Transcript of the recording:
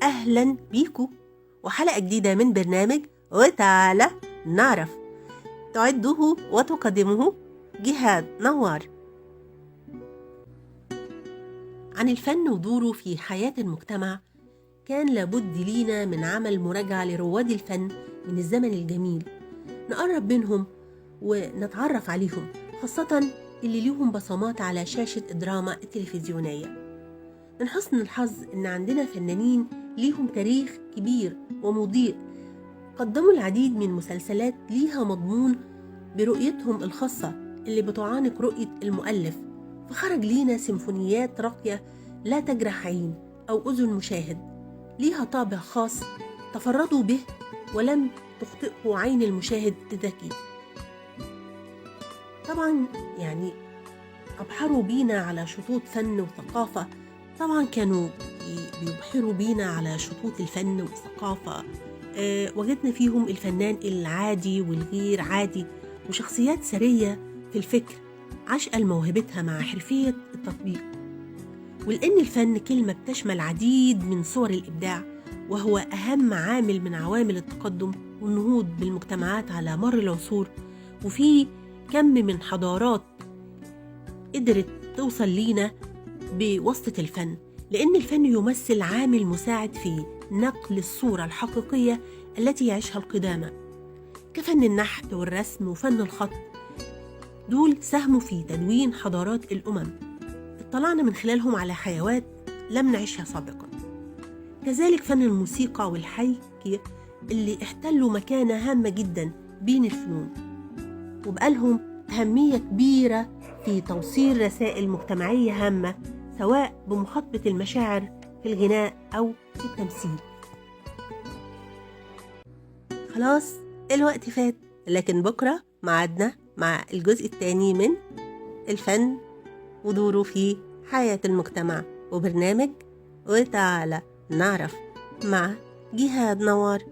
أهلا بيكو وحلقة جديدة من برنامج وتعالى نعرف، تعده وتقدمه جهاد نوار. عن الفن ودوره في حياة المجتمع، كان لابد لينا من عمل مراجعة لرواد الفن من الزمن الجميل، نقرب منهم ونتعرف عليهم، خاصة اللي ليهم بصمات على شاشة الدراما التلفزيونية. من حسن الحظ إن عندنا فنانين ليهم تاريخ كبير ومضيء، قدموا العديد من المسلسلات ليها مضمون برؤيتهم الخاصة اللي بتعانق رؤية المؤلف، فخرج لينا سيمفونيات راقية لا تجرح عين أو أذن مشاهد، ليها طابع خاص تفردوا به ولم تخطئه عين المشاهد الذكي. طبعا أبحروا بينا على شطوط فن وثقافة، طبعا كانوا بيبحروا بينا على شطوط الفن والثقافة. وجدنا فيهم الفنان العادي والغير عادي، وشخصيات سرية في الفكر عشقة لموهبتها مع حرفية التطبيق. ولأن الفن كلمة بتشمل عديد من صور الإبداع، وهو أهم عامل من عوامل التقدم والنهوض بالمجتمعات على مر العصور، وفي كم من حضارات قدرت توصل لينا بواسطة الفن، لأن الفن يمثل عامل مساعد في نقل الصورة الحقيقية التي يعيشها القدامى، كفن النحت والرسم وفن الخط. دول ساهموا في تدوين حضارات الأمم، اطلعنا من خلالهم على حيوات لم نعيشها سابقا. كذلك فن الموسيقى والحكي اللي احتلوا مكانة هامة جدا بين الفنون، وبقالهم أهمية كبيرة في توصيل رسائل مجتمعية هامة، سواء بمخاطبة المشاعر في الغناء أو في التمثيل. خلاص الوقت فات، لكن بكرة معادنا مع الجزء الثاني من الفن ودوره في حياة المجتمع، وبرنامج وتعالى نعرف مع جهاد نوار.